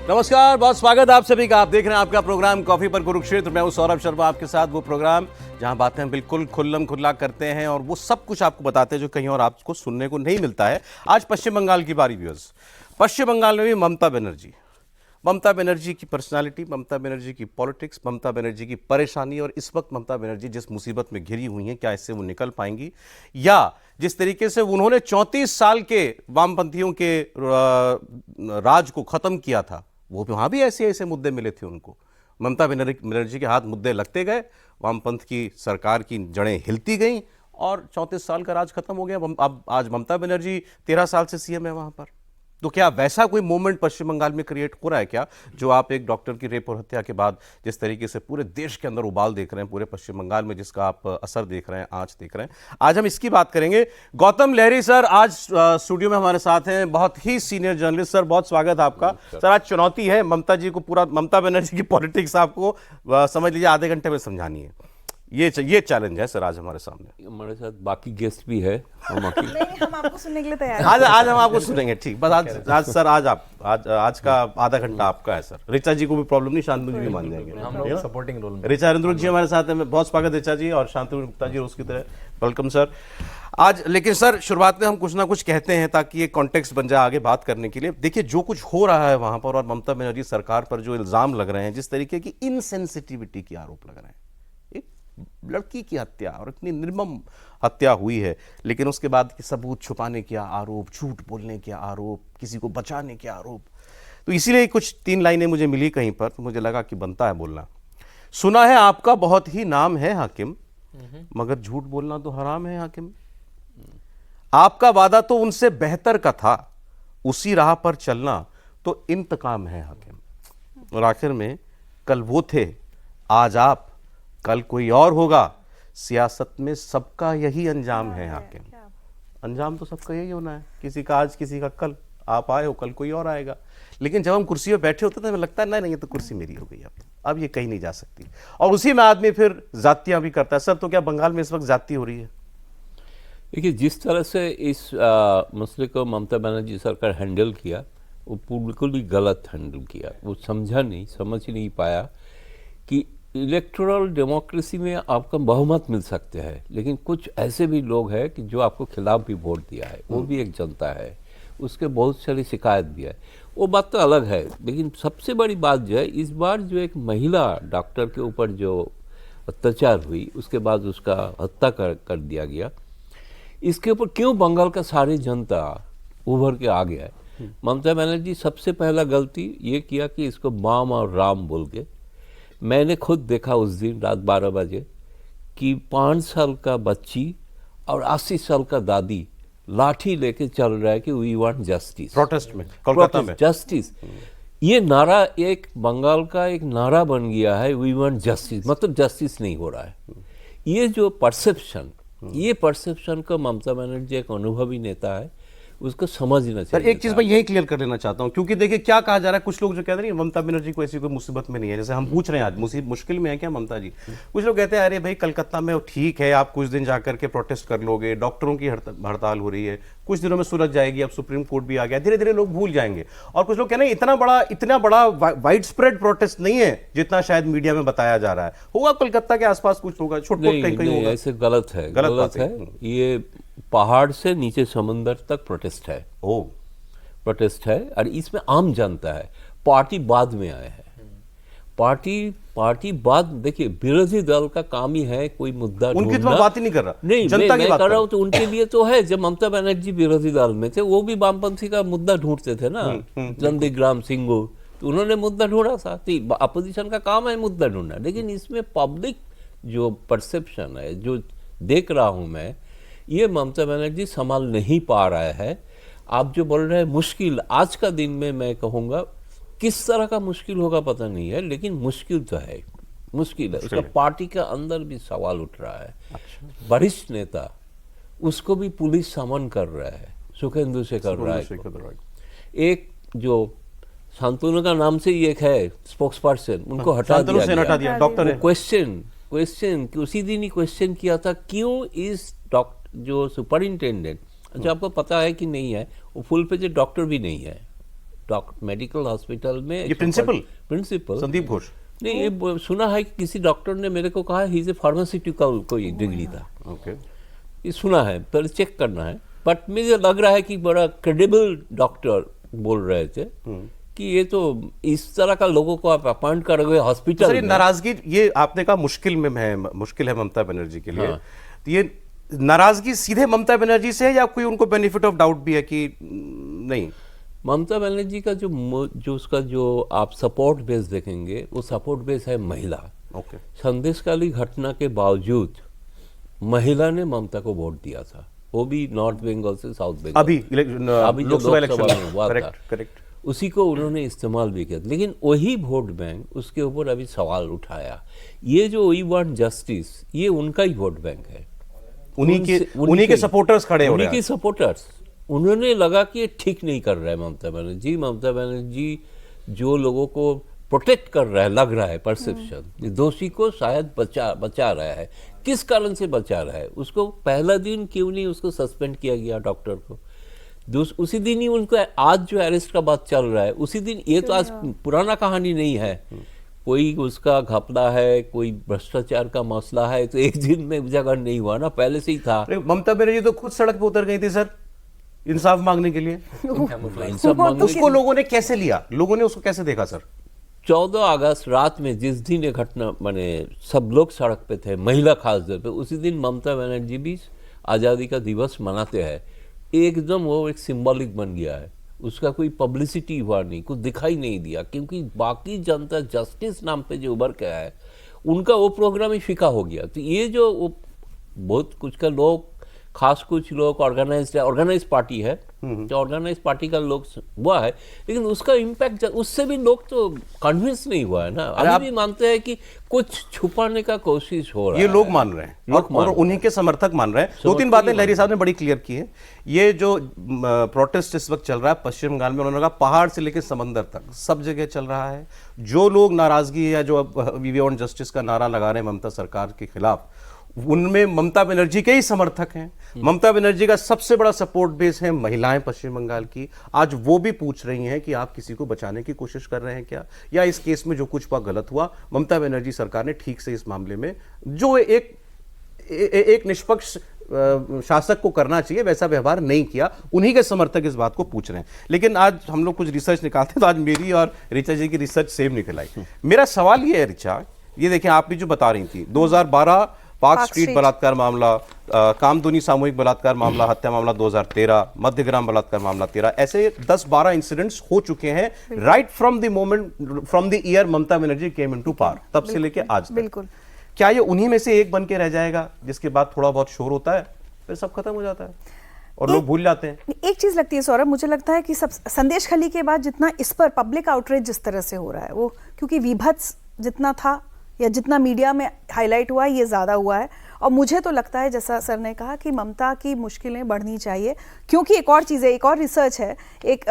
नमस्कार, बहुत स्वागत आप सभी का। आप देख रहे हैं आपका प्रोग्राम कॉफी पर कुरुक्षेत्र। मैं हूं सौरभ शर्मा आपके साथ। वो प्रोग्राम जहां बातें बिल्कुल खुल्लम खुल्ला करते हैं और वो सब कुछ आपको बताते हैं जो कहीं और आपको सुनने को नहीं मिलता है। आज पश्चिम बंगाल की बारी व्यूअर्स। पश्चिम बंगाल में भी ममता बनर्जी की पर्सनालिटी, ममता बनर्जी की पॉलिटिक्स, ममता बनर्जी की परेशानी और इस वक्त ममता बनर्जी जिस मुसीबत में घिरी हुई हैं, क्या इससे वो निकल पाएंगी, या जिस तरीके से उन्होंने 34 साल के वामपंथियों के राज को खत्म किया था, वो वहां भी ऐसे ऐसे मुद्दे मिले थे उनको। ममता बनर्जी के हाथ मुद्दे लगते गए, वामपंथ की सरकार की जड़ें हिलती गईं और 34 साल का राज खत्म हो गया। अब आज ममता बनर्जी 13 साल से सीएम है वहां पर। तो क्या वैसा कोई मोमेंट पश्चिम बंगाल में क्रिएट हो रहा है क्या, जो आप एक डॉक्टर की रेप और हत्या के बाद जिस तरीके से पूरे देश के अंदर उबाल देख रहे हैं, पूरे पश्चिम बंगाल में जिसका आप असर देख रहे हैं, आज देख रहे हैं। आज हम इसकी बात करेंगे। गौतम लहरी सर आज स्टूडियो में हमारे साथ हैं, बहुत ही सीनियर जर्नलिस्ट। सर बहुत स्वागत है आपका। सर आज चुनौती है ममता जी को, पूरा ममता बनर्जी की पॉलिटिक्स आपको समझ लीजिए आधे घंटे में समझानी है। ये चैलेंज है सर आज हमारे सामने। हमारे साथ बाकी गेस्ट भी है। हम आपको सुनने के लिए तैयार हैं। आज हम आपको सुनेंगे, ठीक। बस आज सर आज का आधा घंटा आपका है सर। ऋचा जी को भी प्रॉब्लम नहीं, शांतनु जी भी मान जाएंगे। हम लोग सपोर्टिंग रोल में। ऋचा अरुन्द्रुक जी हमारे साथ हैं, बहुत स्वागत ऋचा जी, और शांतनु गुप्ता जी उसकी तरह वेलकम सर आज। लेकिन सर शुरुआत में हम कुछ ना कुछ कहते हैं ताकि ये कॉन्टेक्स्ट बन जाए आगे बात करने के लिए। देखिए जो कुछ हो रहा है वहां पर और ममता बनर्जी सरकार पर जो इल्जाम लग रहे हैं, जिस तरीके की इनसेंसिटिविटी के आरोप लग रहे हैं, लड़की की हत्या और इतनी निर्मम हत्या हुई है, लेकिन उसके बाद सबूत छुपाने के आरोप, झूठ बोलने के आरोप, किसी को बचाने के आरोप। तो इसीलिए कुछ 3 लाइनें मुझे मिली कहीं पर, तो मुझे लगा कि बनता है बोलना। सुना है आपका बहुत ही नाम है हाकिम, मगर झूठ बोलना तो हराम है हाकिम। आपका वादा तो उनसे बेहतर का था, उसी राह पर चलना तो इंतकाम है हाकिम। और आखिर में कल वो थे, आज आप, कल कोई और होगा। सियासत में सबका यही अंजाम है हाकिम। अंजाम तो सबका यही होना है, किसी का आज किसी का कल। आप आए हो, कल कोई और आएगा। लेकिन जब हम कुर्सी पे बैठे होते तो हमें लगता है नहीं ये तो कुर्सी मेरी हो गई, अब ये कहीं नहीं जा सकती। और उसी में आदमी फिर जातियां भी करता है। सर तो क्या बंगाल में इस वक्त जाति हो रही है? देखिए जिस तरह से इस मसले को ममता बनर्जी सरकार हैंडल किया, वो बिल्कुल भी गलत हैंडल किया। वो समझ ही नहीं पाया कि इलेक्टोरल डेमोक्रेसी में आपका बहुमत मिल सकते हैं, लेकिन कुछ ऐसे भी लोग हैं कि जो आपको खिलाफ भी वोट दिया है, वो भी एक जनता है, उसके बहुत सारी शिकायत भी है। वो बात तो अलग है। लेकिन सबसे बड़ी बात जो है, इस बार जो एक महिला डॉक्टर के ऊपर जो अत्याचार हुई, उसके बाद उसका हत्या कर दिया गया, इसके ऊपर क्यों बंगाल का सारी जनता उभर के आ गया है। ममता बनर्जी सबसे पहला गलती ये किया कि इसको माम और राम बोल के। मैंने खुद देखा उस दिन रात 12 बजे कि 5 साल का बच्ची और 80 साल का दादी लाठी लेके चल रहा है कि वी वांट जस्टिस। प्रोटेस्ट में, कोलकाता में जस्टिस। ये नारा एक बंगाल का एक नारा बन गया है, वी वांट जस्टिस, मतलब जस्टिस नहीं हो रहा है। ये जो परसेप्शन को ममता बनर्जी एक अनुभवी नेता है, उसको समझना चाहिए। सर एक चीज मैं यही क्लियर कर लेना चाहता हूं, क्योंकि देखिए क्या कहा जा रहा है, कुछ लोग जो कह रहे हैं ममता बनर्जी को ऐसी कोई मुसीबत में नहीं है। जैसे हम पूछ रहे हैं आज मुश्किल में है क्या ममता जी? कुछ लोग कहते हैं अरे भाई कलकत्ता में ठीक है, आप कुछ दिन जाकर के प्रोटेस्ट कर लोगे, डॉक्टरों की हड़ताल हो रही है, कुछ दिनों में सुलझ जाएगी, अब सुप्रीम कोर्ट भी आ गया, धीरे धीरे लोग भूल जाएंगे। और कुछ लोग कह रहे हैं इतना बड़ा वाइड स्प्रेड प्रोटेस्ट नहीं है जितना शायद मीडिया में बताया जा रहा है। होगा कलकत्ता के आसपास कुछ होगा, छोटे कहीं होगा। ऐसे गलत है। ये पहाड़ से नीचे समंदर तक प्रोटेस्ट है। प्रोटेस्ट है और इसमें आम जनता है। पार्टी बाद में आए हैं। पार्टी बाद, देखिए विरोधी दल का काम ही है कोई मुद्दा ढूंढना। उनकी तो मैं बात ही नहीं कर रहा, नहीं जनता की बात कर रहा हूँ। तो उनके लिए तो है, जब ममता बनर्जी विरोधी दल में थे वो भी वामपंथी का मुद्दा ढूंढते थे ना। नंदीग्राम सिंगू, तो उन्होंने मुद्दा ढूंढा था। अपोजिशन का काम है मुद्दा ढूंढना। लेकिन इसमें पब्लिक जो परसेप्शन है, जो देख रहा हूं मैं, ये ममता बनर्जी संभाल नहीं पा रहा है। आप जो बोल रहे हैं मुश्किल, आज का दिन में मैं कहूँगा किस तरह का मुश्किल होगा पता नहीं है, लेकिन मुश्किल तो है, मुश्किल है। उसका पार्टी के अंदर भी सवाल उठ रहा है। वरिष्ठ नेता, उसको भी पुलिस समन कर रहा है, सुखेंदु से कर रहा है। एक जो शांतनु का नाम से ही एक है स्पोक्स पर्सन, उनको हटा दिया। डॉक्टर क्वेश्चन उसी दिन ही क्वेश्चन किया था, क्यों इस डॉक्टर जो सुपरिंटेंडेंट, अच्छा आपको पता है कि नहीं है, वो फुल पेज डॉक्टर भी नहीं है, मेडिकल हॉस्पिटल में ये प्रिंसिपल संदीप घोष नहीं, ये सुना है कि किसी डॉक्टर ने मेरे को कहा ही इज ए फार्मास्यूटिकल कोई डिग्री था। ओके, ये सुना है, पर चेक करना है। बट मुझे लग रहा है कि बड़ा क्रेडिबल डॉक्टर बोल रहे थे कि ये तो इस तरह का लोगों को आप अपॉइंट करोगे हॉस्पिटल में। नाराजगी, ये आपने कहा मुश्किल है ममता बनर्जी के लिए। तो ये नाराजगी सीधे ममता बनर्जी से है या कोई उनको बेनिफिट ऑफ डाउट भी है कि नहीं? ममता बनर्जी का जो आप सपोर्ट बेस देखेंगे, वो सपोर्ट बेस है महिला। ओके, संदेशकाली घटना के बावजूद महिला ने ममता को वोट दिया था, वो भी नॉर्थ बंगाल से साउथ बंगाल। अभी जो लोकसभा में हुआ था, करेक्ट, उसी को उन्होंने इस्तेमाल भी किया। लेकिन वही वोट बैंक, उसके ऊपर अभी सवाल उठाया। ये जो वी वांट जस्टिस, ये उनका ही वोट बैंक है, उन्हीं के सपोर्टर्स खड़े हो रहे हैं। उन्हीं के सपोर्टर्स। उन्होंने लगा कि ये ठीक नहीं कर रहा है ममता बनर्जी जो लोगों को प्रोटेक्ट कर रहा है, लग रहा है परसेप्शन, दोषी को शायद बचा रहा है। किस कारण से बचा रहा है? उसको पहला दिन क्यों नहीं उसको सस्पेंड किया गया डॉक्टर को? उसी दिन ही उनको, आज जो अरेस्ट का बात चल रहा है उसी दिन, ये तो आज पुराना कहानी नहीं है, कोई उसका घपला है, कोई भ्रष्टाचार का मसला है, तो एक दिन में उजागर नहीं हुआ ना, पहले से ही था। ममता बनर्जी तो खुद सड़क पे उतर गई थी सर, इंसाफ मांगने के लिए। इंसाफ मांगने उसको लोगों ने कैसे लिया, लोगों ने उसको कैसे देखा सर? 14 अगस्त रात में जिस दिन ये घटना माने सब लोग सड़क पे थे, महिला खास तौर पे, उसी दिन ममता बनर्जी भी आज़ादी का दिवस मनाते हैं। एकदम वो एक सिंबॉलिक बन गया है, उसका कोई पब्लिसिटी हुआ नहीं, कुछ दिखाई नहीं दिया, क्योंकि बाकी जनता जस्टिस नाम पे जो उभर के है उनका वो प्रोग्राम ही फीका हो गया। तो ये जो बहुत कुछ का लोग, खास कुछ लोग ऑर्गेनाइज पार्टी है, जो ऑर्गेनाइज पार्टी का लोग हुआ है, लेकिन उसका इम्पैक्ट उससे भी लोग तो कन्विंस नहीं हुआ है ना। अभी भी मानते हैं कि कुछ छुपाने का कोशिश हो रहा है। ये लोग मान रहे हैं और उन्हीं के समर्थक मान रहे हैं। 2-3 बातें लहरी साहब ने बड़ी क्लियर की है। ये जो प्रोटेस्ट इस वक्त चल रहा है पश्चिम बंगाल में, उन्होंने कहा पहाड़ से लेकर समंदर तक सब जगह चल रहा है। जो लोग नाराजगी या जो वी वांट जस्टिस का नारा लगा रहे हैं ममता सरकार के खिलाफ, उनमें ममता बनर्जी के ही समर्थक हैं। ममता बनर्जी का सबसे बड़ा सपोर्ट बेस है महिलाएं पश्चिम बंगाल की। आज वो भी पूछ रही हैं कि आप किसी को बचाने की कोशिश कर रहे हैं क्या, या इस केस में जो कुछ हुआ गलत हुआ। ममता बनर्जी सरकार ने ठीक से इस मामले में जो एक निष्पक्ष शासक को करना चाहिए वैसा व्यवहार नहीं किया। उन्हीं के समर्थक इस बात को पूछ रहे हैं। लेकिन आज हम लोग कुछ रिसर्च निकालते हैं, तो आज मेरी और ऋचा जी की रिसर्च सेम निकल आई। मेरा सवाल ये है ऋचा, ये देखिए आप भी जो बता रही थी 2012 पार्क स्ट्रीट बलात्कार मामला, कामदुनी सामूहिक बलात्कार मामला, हत्या मामला 2013, मध्यग्राम बलात्कार मामला 13, ऐसे 10-12 इंसिडेंट्स हो चुके हैं right from the year Mamata Banerjee came into power, तब से लेके आज तक। बिल्कुल। क्या ये उन्हीं में से एक बन के रह जाएगा जिसके बाद थोड़ा बहुत शोर होता है फिर सब खत्म हो जाता है और लोग भूल जाते हैं? एक चीज लगती है सौरभ, मुझे लगता है कि सब संदेश खली के बाद जितना इस पर पब्लिक आउटरीच जिस तरह से हो रहा है, वो क्योंकि विभत्स जितना था या जितना मीडिया में हाईलाइट हुआ ये ज़्यादा हुआ है। और मुझे तो लगता है जैसा सर ने कहा कि ममता की मुश्किलें बढ़नी चाहिए, क्योंकि एक और चीज़ है, एक और रिसर्च है, एक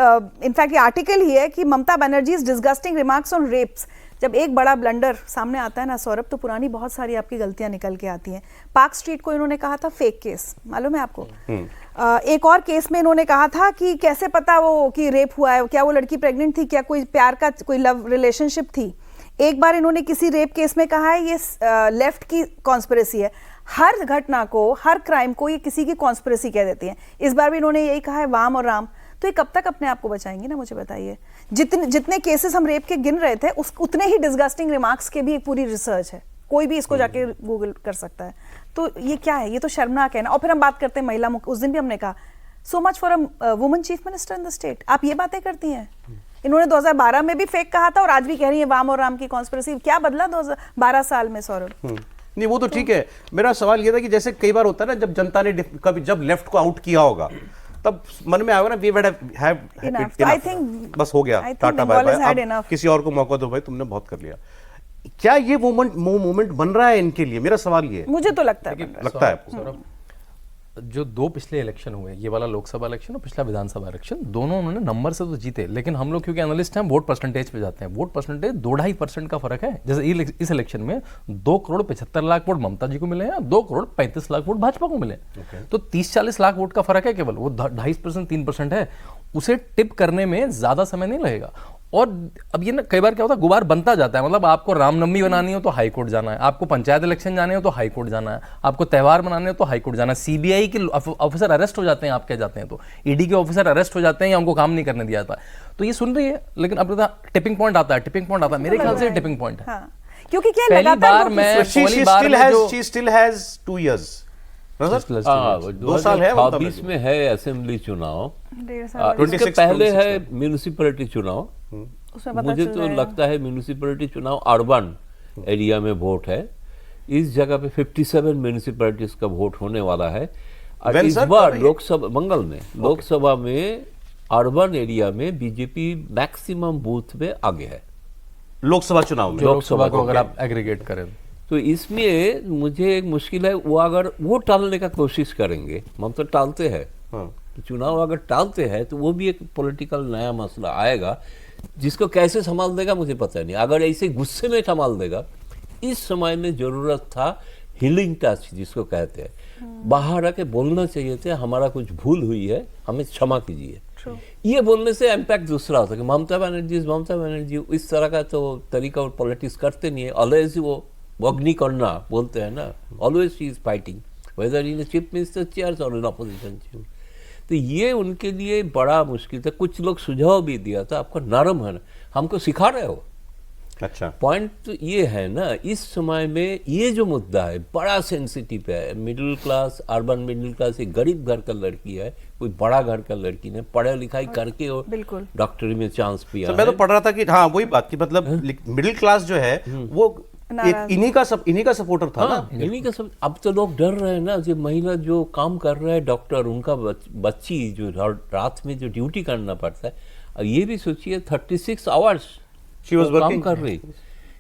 इनफैक्ट ये आर्टिकल ही है कि ममता बनर्जीज डिस्गस्टिंग रिमार्क्स ऑन रेप्स। जब एक बड़ा ब्लंडर सामने आता है ना सौरभ, तो पुरानी बहुत सारी आपकी गलतियां निकल के आती हैं। पार्क स्ट्रीट को इन्होंने कहा था फेक केस, मालूम है आपको? एक और केस में इन्होंने कहा था कि कैसे पता वो कि रेप हुआ है, क्या वो लड़की प्रेग्नेंट थी, क्या कोई प्यार का कोई लव रिलेशनशिप थी। एक बार इन्होंने किसी रेप केस में कहा है ये लेफ्ट की कॉन्स्पिरेसी है। हर घटना को, हर क्राइम को ये किसी की कॉन्स्पिरेसी कह देती हैं। इस बार भी इन्होंने यही कहा है वाम और राम। तो ये कब तक अपने आप को बचाएंगे ना, मुझे बताइए। जितने केसेस हम रेप के गिन रहे थे उतने ही डिस्गस्टिंग रिमार्क्स के भी एक पूरी रिसर्च है, कोई भी इसको जाके गूगल कर सकता है। तो ये क्या है, ये तो शर्मनाक है ना। और फिर हम बात करते हैं महिला, उस दिन भी हमने कहा so much for a woman chief minister in the state. आप ये बातें करती हैं। इन्होंने 2012 में भी फेक कहा था और आज भी कह रही है वाम और राम की कॉन्स्पिरेसी। क्या बदला 2012 साल में सौरभ? नहीं वो तो ठीक है। मेरा सवाल ये था कि जैसे कई बार होता है ना, जब जनता ने कभी जब लेफ्ट को आउट किया होगा तब मन में आएगा ना we would have I think बस हो गया, टाटा बाय बाय, किसी और को मौका दो भाई, तुमने बहुत कर लिया। क्या ये मोमेंट बन रहा है इनके लिए? मेरा सवाल ये है। मुझे तो लगता है आपको जो 2 पिछले इलेक्शन हुए, ये वाला लोकसभा इलेक्शन और पिछला विधानसभा इलेक्शन, दोनों उन्होंने नंबर से तो जीते, लेकिन हम लोग क्योंकि एनालिस्ट हैं वोट परसेंटेज पे जाते हैं। वोट परसेंटेज 2-2.5% का फर्क है। जैसे इस इलेक्शन में 2 करोड़ 75 लाख वोट ममता जी को मिले हैं, 2 करोड़ 35 लाख वोट भाजपा को मिले। तो 30-40 लाख वोट का फर्क है केवल, वो 2.5% 3% है। उसे टिप करने में ज्यादा समय नहीं लगेगा। और अब ये ना कई बार क्या होता है, गुबार बनता जाता है। मतलब आपको रामनवमी बनानी हो तो हाई कोर्ट जाना है, आपको पंचायत इलेक्शन जाने हो तो हाई कोर्ट जाना है, आपको त्यौहार मनाने हो तो हाई कोर्ट जाना है, सीबीआई के ऑफिसर अरेस्ट हो जाते हैं, आप कह जाते हैं तो ईडी के ऑफिसर अरेस्ट हो जाते हैं या उनको काम नहीं करने दिया जाता है। तो ये सुन रही है, लेकिन अब टिपिंग पॉइंट आता है, टिपिंग पॉइंट आता है, मेरे ख्याल से टिपिंग पॉइंट है। हाँ, क्योंकि क्या पहली लगातार बार वो मैं she still has 2 years. हाँ, सर? हाँ, 2 साल है ममता 2026 में है असेंबली चुनाव, 1.5 साल 26, इसके पहले 26 है म्यूनिसिपैलिटी चुनाव। उसमें पता मुझे चल तो जाएगा। लगता है म्यूनिसिपैलिटी चुनाव अर्बन एरिया में वोट है। इस जगह पे 57 म्यूनिसिपैलिटीज का वोट होने वाला है। और When, इस sir? बार कब है ये? लोकसभा मंगल में लोकसभा में अर्बन एरिया में बीजेपी मैक्सिमम बूथ में आगे है लोकसभा चुनाव में। लोकसभा को अगर आप एग्रीगेट करें तो इसमें मुझे एक मुश्किल है, वो अगर वो टालने का कोशिश करेंगे, हम तो टालते हैं हाँ। कि चुनाव अगर टालते हैं तो वो भी एक पॉलिटिकल नया मसला आएगा जिसको कैसे संभाल देगा मुझे पता नहीं। अगर ऐसे गुस्से में संभाल देगा, इस समय में जरूरत था हीलिंग टच जिसको कहते हैं, बाहर आके बोलना चाहिए था हमारा कुछ भूल हुई है, हमें क्षमा कीजिए। ये बोलने से इम्पैक्ट दूसरा होता है कि ममता बनर्जी इस तरह का तो तरीका और पॉलिटिक्स करते नहीं है। ऑलवेज वो अग्नि करना बोलते हैं ना, always she is fighting whether in chief minister chairs और इन अपोजिशन चेयर। तो ये उनके लिए बड़ा मुश्किल था। कुछ लोग सुझाव भी दिया था, आपका नरम है ना, हमको सिखा रहे हो। अच्छा, पॉइंट तो ये है ना, इस समय में ये जो मुद्दा है बड़ा सेंसिटिव है। Middle class, urban middle class, एक गरीब घर का लड़की है, कोई बड़ा घर का लड़की ने पढ़ाई लिखाई करके और बिल्कुल। डॉक्टरी में चांस पिया तो मैं तो है। पढ़ रहा था कि हाँ वही बात की मतलब मिडिल क्लास जो है वो एक इन्हीं का सपोर्टर था ना। हाँ, इन्हीं का सब। अब तो लोग डर रहे हैं ना, जो महिला जो काम कर रहा है डॉक्टर, उनका बच्ची जो रात में जो ड्यूटी करना पड़ता है, और ये भी सोचिए 36 आवर्स She was काम working. कर रही।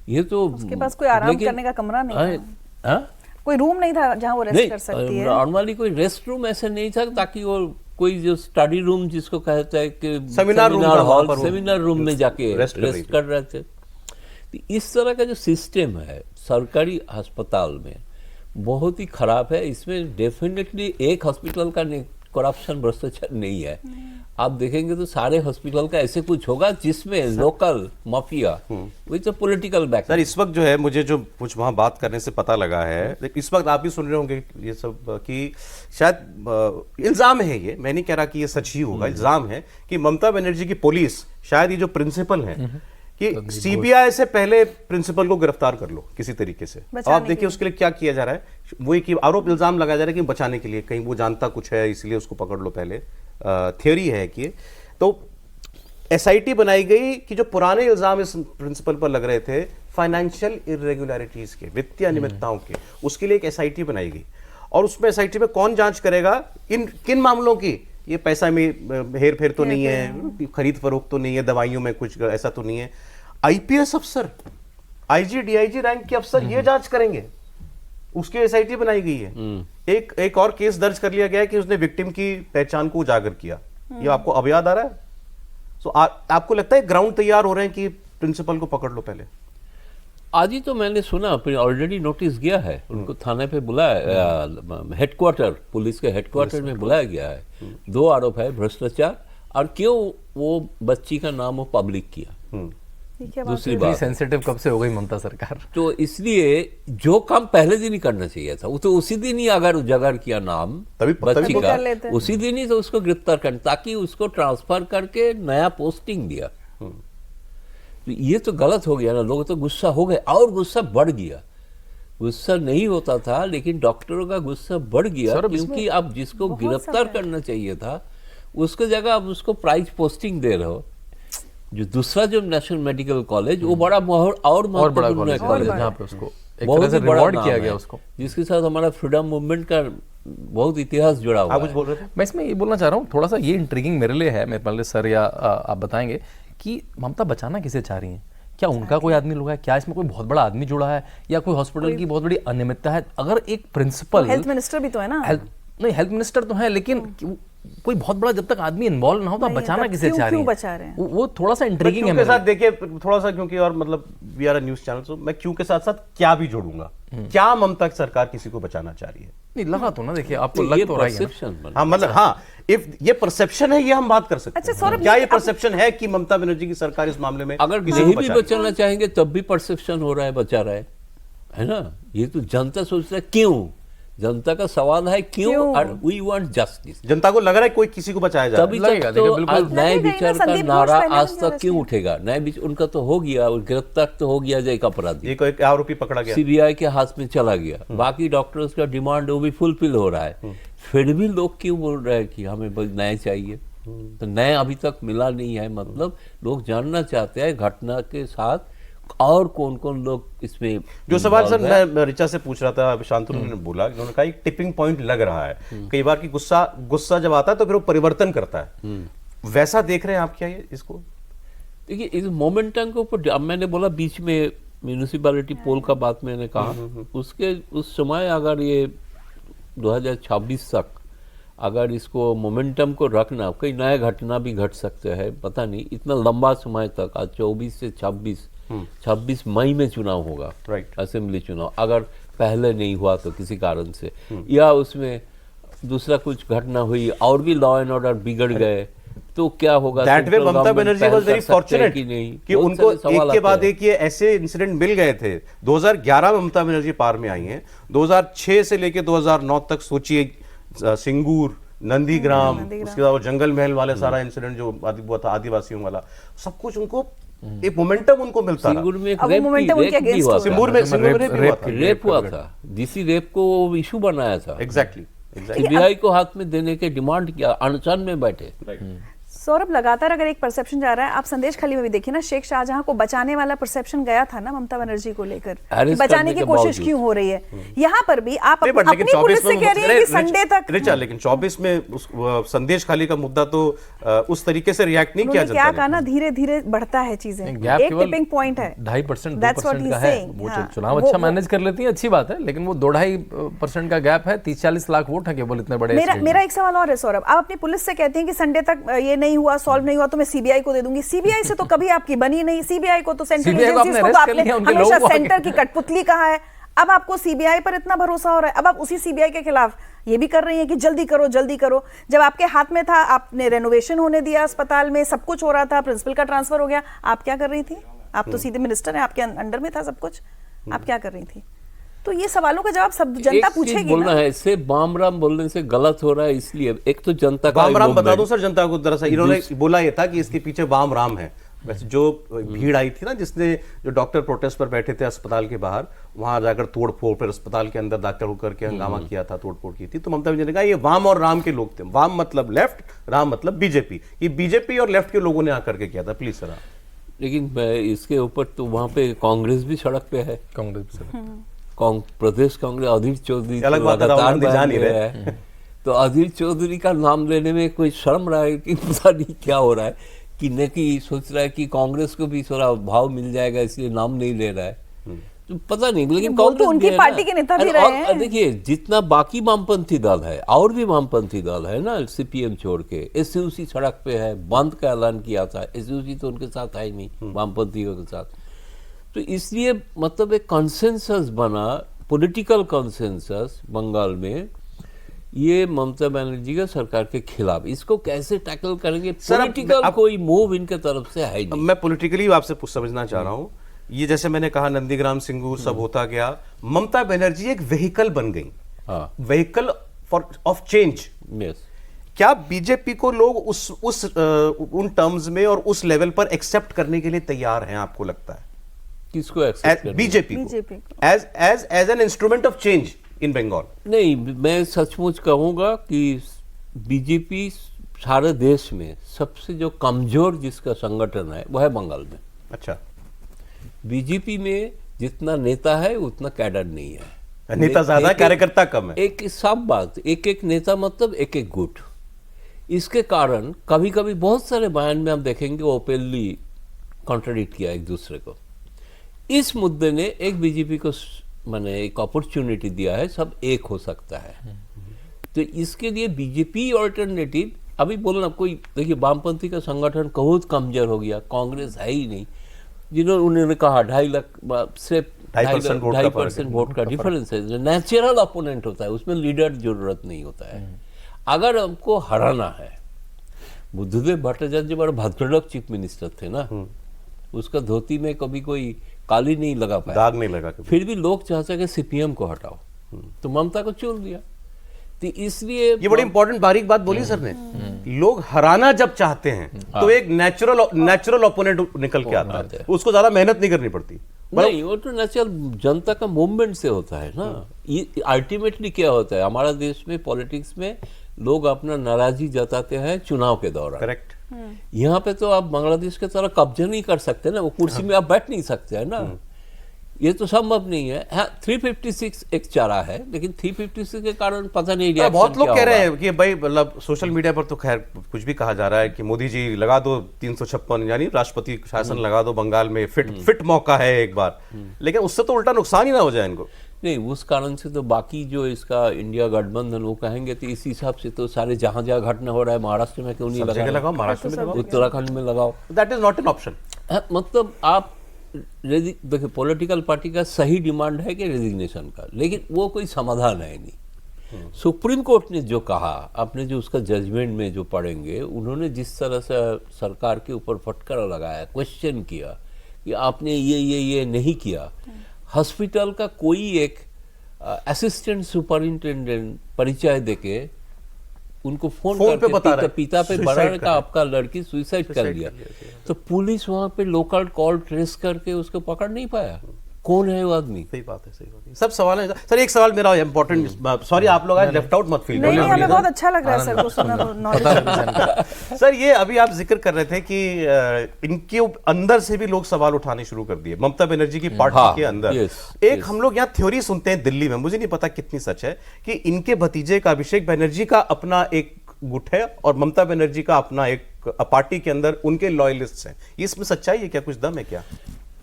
ये तो उसके पास कोई आराम करने का कमरा नहीं था। हाँ? कोई रूम नहीं था जहां वो रेस्ट कर सकती है। नॉर्मली कोई रेस्ट रूम ऐसे नहीं था ताकि वो कोई जो स्टडी रूम जिसको कहते हैं कि सेमिनार रूम था, वहाँ हॉल, पर वो सेमिनार रूम में जाके रेस्ट कर रही रेस्ट कर रहे थे। तो इस तरह का जो सिस्टम है सरकारी अस्पताल में बहुत ही खराब है। इसमें डेफिनेटली एक हॉस्पिटल का करप्शन भ्रष्टाचार नहीं है। आप देखेंगे तो सारे हॉस्पिटल का ऐसे कुछ होगा जिसमें local mafia with political back. Sir इस वक्त जो है मुझे जो कुछ वहाँ बात करने से पता लगा है, इस वक्त आप भी सुन रहे होंगे ये सब कि शायद इल्जाम है, ये मैं नहीं कह रहा कि ये सच ही होगा, इल्जाम है कि ममता बनर्जी की पुलिस, शायद ये जो प्रिंसिपल है कि सीबीआई से पहले प्रिंसिपल को गिरफ्तार कर लो किसी तरीके से। अब आप देखिए उसके लिए क्या किया जा रहा है, वो एक आरोप इल्जाम लगाया जा रहा है कि बचाने के लिए, कहीं वो जानता कुछ है इसलिए उसको पकड़ लो पहले। थ्योरी है कि तो एसआईटी बनाई गई कि जो पुराने इल्जाम इस प्रिंसिपल पर लग रहे थे फाइनेंशियल इरेगुलरिटीज के, वित्तीय अनियमितताओं के, उसके लिए एक एसआईटी बनाई गई। और उसमें एसआईटी में कौन जांच करेगा, इन किन मामलों की, ये पैसा में हेर फेर तो नहीं है, खरीद फरोख्त तो नहीं है, दवाइयों में कुछ ऐसा तो नहीं है। आईपीएस अफसर, आईजी डीआईजी रैंक के अफसर ये जांच करेंगे, उसकी एसआईटी बनाई गई है। एक और केस दर्ज कर लिया गया है कि उसने विक्टिम की पहचान को उजागर किया। ये आपको अब याद आ रहा है? सो आपको लगता है ग्राउंड तैयार हो रहे हैं कि प्रिंसिपल को पकड़ लो पहले? आज ही तो मैंने सुना, ऑलरेडी नोटिस गया है, उनको थाने पे बुलाया, हेडक्वार्टर, पुलिस के हेडक्वार्टर में बुलाया गया है। 2 आरोप है, भ्रष्टाचार और क्यों वो बच्ची का नाम वो पब्लिक किया। दूसरी बात सेंसिटिव कब से हो गई ममता सरकार? तो इसलिए जो काम पहले दिन ही करना चाहिए था, वो तो उसी दिन ही अगर उजागर किया नाम बच्ची का, उसी दिन ही तो उसको गिरफ्तार करना, ताकि उसको ट्रांसफर करके नया पोस्टिंग दिया। तो ये तो गलत हो गया ना, लोग तो गुस्सा हो गए और गुस्सा बढ़ गया। गुस्सा नहीं होता था लेकिन डॉक्टरों का गुस्सा बढ़ गया, क्योंकि आप जिसको गिरफ्तार करना चाहिए था उसको जगह आप उसको प्राइज पोस्टिंग दे रहे हो। जो दूसरा जो नेशनल मेडिकल कॉलेज, वो बड़ा और महत्वपूर्ण है कॉलेज, जहाँ पे उसको एक बहुत तरह से ही बड़ा रिवॉर्ड नाम किया है, गया उसको, जिसके साथ हमारा फ्रीडम मूवमेंट का बहुत इतिहास जुड़ा हुआ आप कुछ है। बोल रहे थे? मैं इसमें ये बोलना चाह रहा हूँ, थोड़ा सा ये इंट्रिगिंग मेरे लिए है, मेरे पहले सर या आप बताएंगे कि ममता बचाना किसे चाह रही हैं? क्या उनका कोई आदमी लोग है? क्या इसमें कोई बहुत बड़ा आदमी जुड़ा है या कोई हॉस्पिटल की बहुत बड़ी अनियमितता है? अगर एक प्रिंसिपल, हेल्थ मिनिस्टर भी तो है ना, हेल्थ मिनिस्टर तो है, लेकिन कोई बहुत बड़ा जब तक आदमी इन्वॉल्व ना हो तो बचाना किसे चाह रही है? वो थोड़ा सा इंट्रिगिंग है के साथ देखिए थोड़ा सा, क्योंकि और मतलब we are a news channel, तो मैं क्यों के साथ साथ क्या भी जोड़ूंगा। क्या ममता सरकार किसी को बचाना चाह रही है? नहीं लगा तो ना, देखिए आपको ये लग तो रहा है ना। परसेप्शन बना। हाँ मतलब हाँ, इफ ये परसेप्शन है, ये हम बात कर सकते अच्छा, हैं। सौरभ, क्या ये ये परसेप्शन है कि ममता बनर्जी की सरकार इस मामले में अगर किसी को नहीं भी बचा रही है? बचाना चाहेंगे तब भी परसेप्शन हो रहा है, बचा रहा है ना। ये तो जनता सोच रहा है क्यों, जनता का सवाल है क्यों, और वी वांट जस्टिस। जनता को लग रहा है कोई किसी को बचाया जा रहा तभी लगेगा, तक देखिए, तो बिल्कुल आज न्याय लगेगा ही ना, विचार का संदीप घोष नारा पहले आज भी तक जो क्यों रहे उठेगा। न्याय विचार उनका तो हो गया, और गिरफ्तार तो हो गया, जो एक अपराधी है। एक आरोपी पकड़ा गया। सीबीआई के हाथ में चला गया, बाकी डॉक्टर्स का डिमांड वो भी फुलफिल हो रहा है। फिर भी लोग क्यों बोल रहे हैं कि हमें बस न्याय चाहिए, तो न्याय अभी तक मिला नहीं है। मतलब लोग जानना चाहते हैं घटना के साथ और कौन कौन लोग इसमें। जो सवाल सर involved है। मैं ऋचा से पूछ रहा था, शांतनु ने बोला, उन्होंने कहा एक टिपिंग पॉइंट लग रहा है कई बार कि गुस्सा जब आता है तो फिर वो परिवर्तन करता है। वैसा देख रहे हैं आप क्या ये इसको? देखिए इस मोमेंटम के ऊपर, अब मैंने बोला बीच में म्यूनिसिपैलिटी पोल का बात मैंने कहा, उसके उस समय अगर ये 2026 तक अगर इसको मोमेंटम को रखना, कई नए घटना भी घट सकते हैं, पता नहीं इतना लंबा समय तक। आज 24 से 26 मई में चुनाव होगा, राइट। असेंबली चुनाव, अगर पहले नहीं हुआ तो किसी कारण से, या उसमें दूसरा कुछ घटना हुई और भी लॉ एंड ऑर्डर बिगड़ गए, तो क्या होगा। That way Central Mamata government Banerjee पहल वाज कर वेरी सकते हैं फॉर्चुनेट कि नहीं, कि बहुत उनको सारे सवाल एक के आते बाद हैं। एक ये ऐसे इंसिडेंट मिल गए थे। 2011 में ममता बनर्जी पार में आई हैं, 2006 से लेके 2009 तक सोचिए, सिंगूर, नंदीग्राम, उसके बाद वो जंगल महल वाले सारा इंसिडेंट जो हुआ था आदिवासियों वाला, सब कुछ उनको एक मोमेंटम उनको मिलता रहा। सिंगूर में एक अब वो momentum उनके रेप भी against हुआ हो था। सिंगूर में रेप हुआ था, डीसी रेप को इशू बनाया था, एग्जैक्टली सीबीआई को हाथ में देने के डिमांड किया, अनशन में बैठे। सौरभ, लगातार अगर एक परसेप्शन जा रहा है, आप संदेश खाली में भी देखिए ना, शेख शाहजहां को बचाने वाला परसेप्शन गया था ना ममता बनर्जी को लेकर, कि अरेस्ट बचाने करने की के कोशिश बावजूद। क्यों हो रही है। यहाँ पर भी आप नहीं, बट अपनी लेकिन पुलिस 24 से कह रही है कि संडे तक। रिचा, लेकिन 24 में संदेश खाली का मुद्दा तो उस तरीके से रिएक्ट नहीं किया उन्होंने क्या जनता कहा ने। ना, धीरे धीरे बढ़ता है चीजें, गैप एक केवल टिपिंग पॉइंट है। 2.5% That's what 2% he's का है। saying, वो हाँ। चुनाव वो- अच्छा मैनेज कर लेती है, अच्छी बात है, लेकिन वो 2.5% का गैप है। 30-40 लाख वोट है केवल इतने बड़े स्टेट में। मेरा एक सवाल और है सौरभ, आप अपनी पुलिस से कहते हैं कि संडे तक ये नहीं हुआ, सॉल्व नहीं हुआ तो मैं सीबीआई को दे दूंगी। सीबीआई से तो कभी आपकी बनी नहीं, सीबीआई को तो सेंट्रल CBI को आपने एजेंसीज को तो arrest कर आपने लिया, उनके हमेशा लोगों को सेंटर की कठपुतली कहा है। अब आपको सीबीआई पर इतना भरोसा हो रहा है, अब आप उसी सीबीआई के खिलाफ ये भी कर रही हैं कि जल्दी करो जल्दी करो। जब आपके हाथ में था, आपने रेनोवेशन होने दिया अस्पताल में, सब कुछ हो रहा था, प्रिंसिपल का ट्रांसफर हो गया, आप क्या कर रही थी? आप तो सीधे मिनिस्टर हैं, आपके अंडर में था सब कुछ, आप क्या कर रही थी? तो ये सवालों का जवाब सब जनता एक चीज पूछेगी बोलना ना। है, इससे बाम राम बोलने से गलत हो रहा है, इसलिए एक तो जनता का वाम राम बता involvement। दूं सर जनता को, दरअसल इन्होंने बोला ये था कि इसके पीछे वाम राम है। वैसे जो भीड़ आई थी ना, जिसने जो डॉक्टर प्रोटेस्ट पर बैठे थे अस्पताल के बाहर, वहां जाकर तोड़ फोड़ पर अस्पताल के अंदर दाखिल होकर के हंगामा किया था, तोड़ फोड़ की थी, तो ममता बनर्जी ने कहा ये वाम और राम के लोग थे। वाम मतलब लेफ्ट, राम मतलब बीजेपी। ये बीजेपी और लेफ्ट के लोगों ने आकर के किया था। Please sir. लेकिन मैं इसके ऊपर तो वहाँ पे कांग्रेस भी सड़क पे है, कांग्रेस से प्रदेश कांग्रेस, अधीर चौधरी अलग तो बात है, राहुल लगातार गांधी जा नहीं बयान दे रहे। रहा है। तो अधीर चौधरी का नाम लेने में कोई शर्म रहा है कि पता नहीं क्या हो रहा है, कि न कि सोच रहा है कि कांग्रेस को भी थोड़ा भाव मिल जाएगा इसलिए नाम नहीं ले रहा है, तो पता नहीं। लेकिन वो तो कांग्रेस उनकी भी है पार्टी ना। के नेता भी अरे रहे और हैं। देखिए जितना बाकी वामपंथी दल है, और भी वामपंथी दल है ना, सीपीएम छोड़ के, एसयूसी सड़क पे है, बंद का ऐलान किया था, एसयूसी तो उनके साथ है ही नहीं, वामपंथियों के साथ। तो इसलिए मतलब एक कंसेंसस बना, पॉलिटिकल कंसेंसस बंगाल में, ये ममता बनर्जी का सरकार के खिलाफ। इसको कैसे टैकल करेंगे? सर, पॉलिटिकल कोई मूव इनके तरफ से है अब नहीं। मैं पॉलिटिकली आपसे कुछ समझना चाह रहा हूँ। ये जैसे मैंने कहा नंदीग्राम सिंगूर सब होता गया, ममता बनर्जी एक व्हीकल बन गई, हाँ, vehicle for of change. Yes. क्या बीजेपी को लोग उन टर्म्स में और उस लेवल पर एक्सेप्ट करने के लिए तैयार हैं, आपको लगता है? किसको एक्सेप्ट करना? बीजेपी बीजेपी को as an instrument of change in Bengal. नहीं, मैं सचमुच कहूंगा कि बीजेपी सारे देश में सबसे जो कमजोर जिसका संगठन है वो है बंगाल में। अच्छा, बीजेपी में जितना नेता है उतना कैडर नहीं है। नेता ज्यादा है, कार्यकर्ता कम है। एक सब बात, एक एक नेता मतलब एक एक गुट। इसके कारण कभी कभी बहुत सारे बयान में हम देखेंगे वो ओपनली कॉन्ट्रडिक्ट किया एक दूसरे को। इस मुद्दे ने एक बीजेपी को मैंने एक अपॉर्चुनिटी दिया है, सब एक हो सकता है। तो इसके लिए बीजेपी ऑल्टरनेटिव अभी बोलना कोई, देखिए वामपंथी का संगठन बहुत कमजोर हो गया, कांग्रेस है ही नहीं। जिन्होंने उन्होंने कहा 2.5 लाख से 2.5% वोट का फर्क है। 2.5% वोट का डिफरेंस है। जो नेचुरल अपोनेंट होता है उसमें लीडर जरूरत नहीं होता है। अगर हमको हराना है, बुद्धदेव भट्टाचार्य बड़ा भद्रलोक चीफ मिनिस्टर थे ना, उसका धोती में कभी कोई काली नहीं लगा पाया, दाग नहीं लगा कभी। फिर भी लोग चाहते कि सीपीएम को हटाओ, तो ममता को चुन लिया। तो इसलिए ये बड़ी इंपॉर्टेंट बारीक बात बोली सर ने। लोग हराना जब चाहते हैं तो एक नेचुरल ओपोनेंट निकल के आता है, उसको ज्यादा मेहनत नहीं करनी पड़ती। नहीं, वो तो नेचुरल जनता का मूवमेंट से होता है ना। ये अल्टीमेटली क्या होता है हमारा देश में पॉलिटिक्स में, लोग अपना नाराजगी जताते हैं चुनाव के दौरान। करेक्ट। यहाँ पे तो आप बांग्लादेश के तरह कब्जा नहीं कर सकते ना, वो कुर्सी में आप बैठ नहीं सकते है ना, ये तो संभव नहीं है। हाँ, 356 एक चारा है, लेकिन 356 के कारण पता नहीं reaction बहुत लोग क्या कह रहे होगा। हैं कि भाई मतलब सोशल मीडिया पर तो खैर कुछ भी कहा जा रहा है कि मोदी जी लगा दो 356 यानी राष्ट्रपति शासन लगा दो बंगाल में, फिट मौका है एक बार, लेकिन उससे तो उल्टा नुकसान ही ना हो जाए इनको। नहीं, उस कारण से तो बाकी जो इसका इंडिया गठबंधन वो कहेंगे तो इस हिसाब से तो सारे जहां जहां घटना हो रहा है, महाराष्ट्र में क्यों नहीं सब जगह लगा, लगाओ, महाराष्ट्र में लगाओ, उत्तराखंड में लगाओ। That is not an option. मतलब आप देखिए, पॉलिटिकल पार्टी का सही डिमांड है कि रेजिग्नेशन का, लेकिन वो कोई समाधान है नहीं। सुप्रीम कोर्ट ने जो कहा, आपने जो उसका जजमेंट में जो पढ़ेंगे, उन्होंने जिस तरह से सरकार के ऊपर फटकार लगाया, क्वेश्चन किया कि आपने ये नहीं किया। हॉस्पिटल का कोई एक असिस्टेंट सुपरिंटेंडेंट परिचय देके उनको फोन पे करके बता रहा है, पिता पे suicide बड़ा का कर आपका लड़की सुसाइड कर लिया, तो पुलिस वहां पे लोकल कॉल ट्रेस करके उसको पकड़ नहीं पाया। कौन है वो आदमी? सही बात है, सही बात है। सब सवाल है सर। एक सवाल मेरा इंपॉर्टेंट, सॉरी आप लोग आज लेफ्ट आउट मत फील नहीं, हमें बहुत अच्छा लग रहा है सर को सुनना, नॉलेज। सर ये अभी आप जिक्र कर रहे थे कि इनके अंदर से भी लोग सवाल उठाने शुरू कर दिए, ममता बनर्जी की पार्टी हाँ, के अंदर। एक हम लोग यहाँ थ्योरी सुनते हैं दिल्ली में, मुझे नहीं पता कितनी सच है, कि इनके भतीजे का अभिषेक बनर्जी का अपना एक गुट है और ममता बनर्जी का अपना एक पार्टी के अंदर उनके लॉयलिस्ट हैं। इसमें सच्चाई है क्या, कुछ दम है क्या?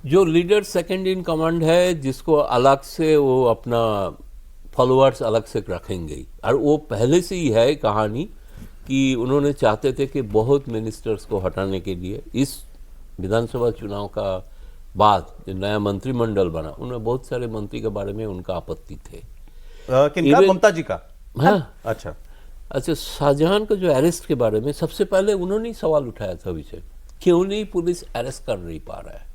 जो लीडर सेकंड इन कमांड है, जिसको अलग से वो अपना फॉलोअर्स अलग से रखेंगे, और वो पहले से ही है कहानी कि उन्होंने चाहते थे कि बहुत मिनिस्टर्स को हटाने के लिए इस विधानसभा चुनाव का बाद जो नया मंत्रिमंडल बना, उनमें बहुत सारे मंत्री के बारे में उनका आपत्ति थे। किनका? ममता जी का? हाँ, अच्छा, शाहजहां का जो अरेस्ट के बारे में सबसे पहले उन्होंने ही सवाल उठाया था विषय, क्यों नहीं पुलिस अरेस्ट कर नहीं पा रहा है।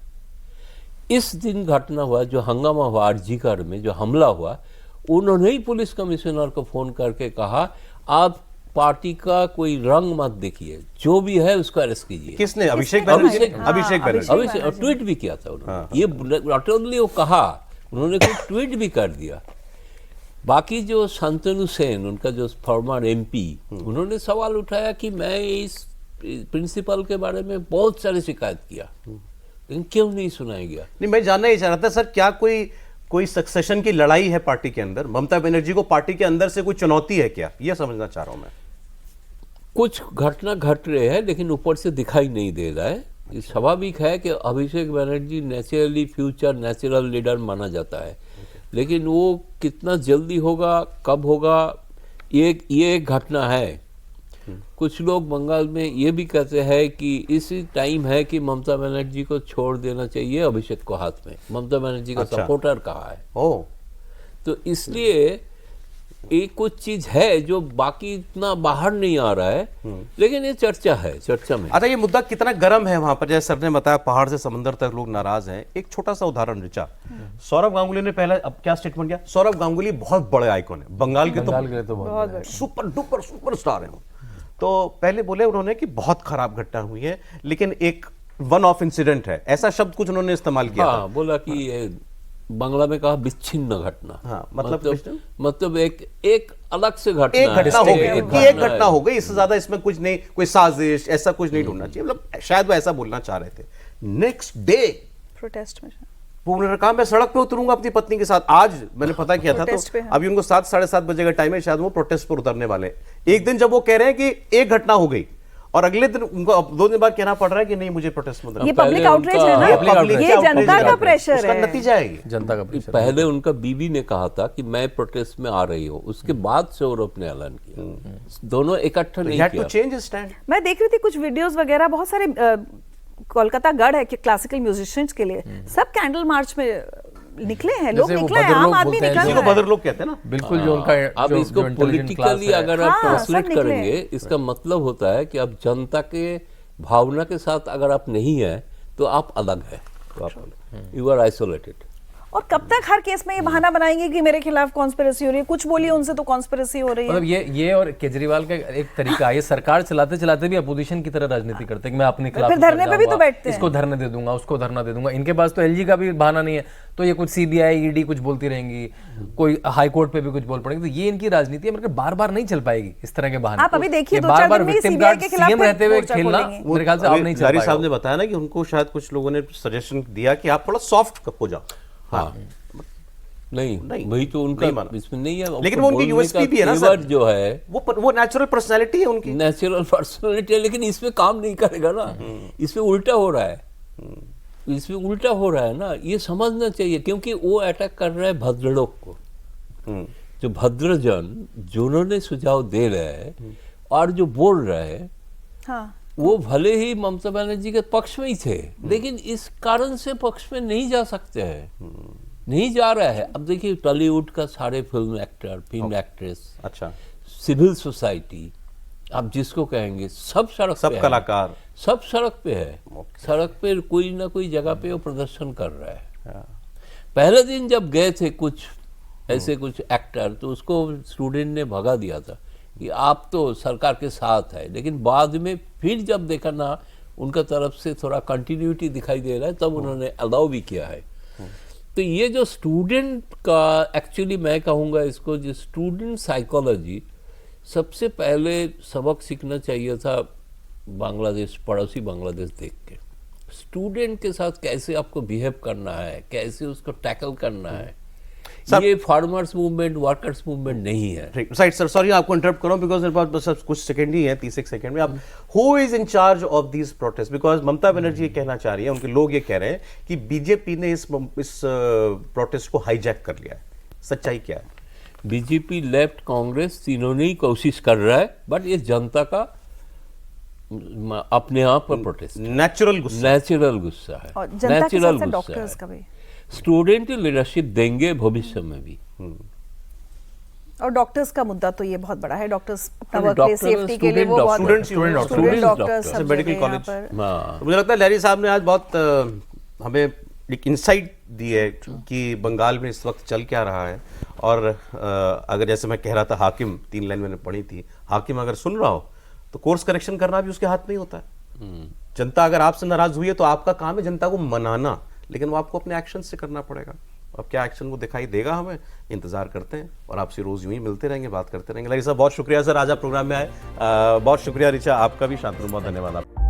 इस दिन घटना हुआ, जो हंगामा हुआ आरजीकर में, जो हमला हुआ, उन्होंने ही पुलिस कमिश्नर को फोन करके कहा आप पार्टी का कोई रंग मत देखिए, जो भी है उसको अरेस्ट कीजिए। किसने? अभिषेक बनर्जी। अभिषेक बनर्जी अभिषेक ट्वीट भी किया था उन्होंने। ये नॉट ओनली वो कहा, उन्होंने कोई ट्वीट भी कर दिया। बाकी जो शांतनु सेन, उनका जो फॉर्मर एमपी, उन्होंने सवाल उठाया कि मैं इस प्रिंसिपल के बारे में बहुत सारे शिकायत किया, लेकिन क्यों नहीं सुनाया गया। नहीं, मैं जानना ही चाह रहा था सर, क्या कोई सक्सेशन की लड़ाई है पार्टी के अंदर? ममता बनर्जी को पार्टी के अंदर से कोई चुनौती है क्या, यह समझना चाह रहा हूं मैं। कुछ घटना घट रहे हैं, लेकिन ऊपर से दिखाई नहीं दे रहा है। ये स्वाभाविक है कि Abhishek Banerjee naturally future natural leader माना जाता है, लेकिन वो कितना जल्दी होगा, कब होगा, ये एक घटना है। कुछ लोग बंगाल में ये भी कहते हैं कि इसी टाइम है कि ममता बनर्जी को छोड़ देना चाहिए अभिषेक को हाथ में। ममता बनर्जी का सपोर्टर कहा है। ओह, तो इसलिए एक कुछ चीज है जो बाकी इतना बाहर नहीं आ रहा है, लेकिन ये चर्चा है, चर्चा में। अच्छा, ये मुद्दा कितना गर्म है वहां पर? जैसे सर ने बताया पहाड़ से समंदर तक लोग नाराज हैं। एक छोटा सा उदाहरण ऋचा, सौरभ गांगुली ने पहले अब क्या स्टेटमेंट किया? सौरभ गांगुली बहुत बड़े आइकॉन है बंगाल के, तो बहुत सुपर डुपर सुपर स्टार है। तो पहले बोले उन्होंने कि बहुत खराब घटना हुई है, लेकिन एक वन ऑफ इंसिडेंट है, ऐसा शब्द कुछ उन्होंने इस्तेमाल किया। हाँ, बोला कि ये बांग्ला में कहा विच्छिन्न घटना। हाँ, मतलब एक अलग से घटना, एक घटना हो गई कि एक घटना हो गई, इससे ज्यादा इसमें कुछ नहीं, कोई साजिश ऐसा कुछ नहीं ढूंढना चाहिए। मतलब शायद वो ऐसा बोलना चाह रहे थे। नेक्स्ट डे प्रोटेस्ट में वो उन्होंने कहा मैं सड़क पे उतरूंगा अपनी पत्नी के साथ। आज मैंने पता किया था, तो अभी उनको 7 साढ़े 7 बजे का टाइम है, शायद वो प्रोटेस्ट पर उतरने वाले। एक दिन जब वो कह रहे हैं कि एक घटना हो गई, और अगले दिन उनको 2 दिन बाद कहना पड़ रहा है कि नहीं मुझे प्रोटेस्ट में उतरना। ये पब्लिक आउटरीच है ना, ये जनता का प्रेशर है, उसका नतीजा है ये। जनता का प्रेशर। पहले उनका बीबी ने कहा था कि मैं प्रोटेस्ट में आ रही हूँ, उसके बाद सौरभ ने ऐलान किया। दोनों इकट्ठा नहीं किया। Change stand. मैं देख रही थी कुछ वीडियोस वगैरह, बहुत सारे कोलकाता गढ़ है कि क्लासिकल म्यूजिशियंस के लिए सब कैंडल मार्च में निकले हैं, लोग जैसे वो निकले हैं, बदर आम लोग आदमी बोलते हैं, निकल इसी रहा को है। बदर लोग कहते हैं ना। बिल्कुल जो उनका अब जो इसको intelligent class पॉलिटिकली है। अगर आप हाँ, ट्रांसलेट सब निकले। करेंगे, इसका मतलब होता है कि अब जनता के भावना के साथ अगर आप नहीं है तो आप अलग है, तो आप यू आर आइसोलेटेड। और कब तक हर केस में ये बहाना बनाएंगे कि मेरे खिलाफ कॉन्स्पिरेसी हो रही है, कुछ बोलिए उनसे तो कॉन्स्पिरेसी हो रही है। मतलब ये और केजरीवाल का एक तरीका है, ये सरकार चलाते चलाते भी अपोजिशन की तरह राजनीति करते हैं कि मैं अपने खिलाफ फिर उतर धरने पे भी तो जाऊंगा, बैठते हैं। इसको धरने दे दूंगा, उसको धरना दे दूंगा। इनके पास तो एलजी का भी बहाना नहीं है, तो ये कुछ सीबीआई ईडी कुछ बोलती रहेंगी, कोई हाई कोर्ट पे भी कुछ बोल पड़ेगी। तो ये इनकी राजनीति है, मगर बार बार नहीं चल पाएगी इस तरह के बहाने। आप अभी देखिए, ये 2-4 बार-बार दिन में ही victim CBI card के खिलाफ CM फिर रहते हुए मोर्चा खेलना खोलेंगे। मेरे ख्याल से अब नहीं चल जारी साहब पाएगा। ने बताया ना कि उनको शायद कुछ लोगों ने सजेशन दिया कि आप थोड़ा सॉफ्ट हो जाओ। हाँ, नहीं नहीं, वही तो उनका नहीं माना। इसमें नहीं है। लेकिन उनको वो उनकी बोलने यूएसपी का भी है ना तेवर सर, जो है वो नेचुरल पर्सनैलिटी है उनकी। नेचुरल पर्सनालिटी है, लेकिन इसमें काम नहीं करेगा ना। इसमें उल्टा हो रहा है, इसमें उल्टा हो रहा है ना, ये समझना चाहिए। क्योंकि वो अटैक कर रहा है भद्रलोक को, जो भद्रजन जिन्होंने सुझाव दे रहे हैं और जो बोल रहे हैं, हाँ, वो भले ही ममता बनर्जी के पक्ष में ही थे, लेकिन इस कारण से पक्ष में नहीं जा सकते हैं, नहीं जा रहा है। अब देखिए टॉलीवुड का सारे फिल्म एक्टर, फिल्म एक्ट्रेस, अच्छा, सिविल सोसाइटी, आप जिसको कहेंगे, सब सड़क पे सब है। कलाकार। सब सड़क पे है, सड़क पे कोई ना कोई जगह पे वो प्रदर्शन कर रहा है। पहले दिन जब गए थे कुछ ऐसे कुछ एक्टर, तो उसको स्टूडेंट ने भगा दिया था कि आप तो सरकार के साथ है, लेकिन बाद में फिर जब देखा ना उनका तरफ से थोड़ा कंटिन्यूटी दिखाई दे रहा है, तब उन्होंने अलाउ भी किया है। तो ये जो स्टूडेंट का, एक्चुअली मैं कहूँगा इसको, जो स्टूडेंट साइकोलॉजी, सबसे पहले सबक सीखना चाहिए था बांग्लादेश, पड़ोसी बांग्लादेश देख के। स्टूडेंट के साथ कैसे आपको बिहेव करना है, कैसे उसको टैकल करना है। ये फार्मर्स मूवमेंट, वर्कर्स मूवमेंट नहीं है। राइट सर, सॉरी आपको इंटरप्ट कर रहा हूं बिकॉज मेरे पास बस कुछ सेकंड ही है, 30 सेकंड में। अब who is in charge of these protest? Because Mamata Banerjee ये कहना चाह रही है, उनके लोग ये कह रहे हैं कि बीजेपी ने इस प्रोटेस्ट को हाईजैक कर लिया है। सच्चाई क्या है? बीजेपी, लेफ्ट, कांग्रेस, तीनों ने ही कोशिश कर रहा है, बट ये जनता का अपने आप का प्रोटेस्ट, नेचुरल गुस्सा। नेचुरल गुस्सा है, और जनता के नेचुरल साथ गुस्सा डॉक्टर्स है। का भी, स्टूडेंट लीडरशिप देंगे भविष्य में भी। और डॉक्टर्स का मुद्दा तो ये बहुत बड़ा है। डॉक्टर्स अपना अरे वर्कप्लेस डॉक्टर, सेफ्टी के लिए वो बहुत स्टूडेंट्स, स्टूडेंट डॉक्टर्स डॉक्टर, सब मेडिकल जगह यहाँ कॉलेज। पर। हाँ, तो मुझे लगता है लहरी साहब ने आज बहुत हमें एक इंसाइट दी है कि बंगाल में इस वक्त चल क्या रहा है। और अगर जैसे मैं कह रहा था, हाकिम, 3 लाइन मैंने पढ़ी थी, हाकिम अगर सुन रहा हो तो कोर्स करेक्शन करना भी उसके हाथ में ही होता है। जनता अगर आपसे नाराज हुई है तो आपका काम है जनता को मनाना, लेकिन वो आपको अपने एक्शन से करना पड़ेगा। अब क्या एक्शन वो दिखाई देगा, हमें इंतजार करते हैं। और आपसे रोज यूं ही मिलते रहेंगे, बात करते रहेंगे। लहरी साहब बहुत शुक्रिया सर, आज आप प्रोग्राम में आए। बहुत शुक्रिया रिचा आपका भी। शांतनु, बहुत धन्यवाद आप।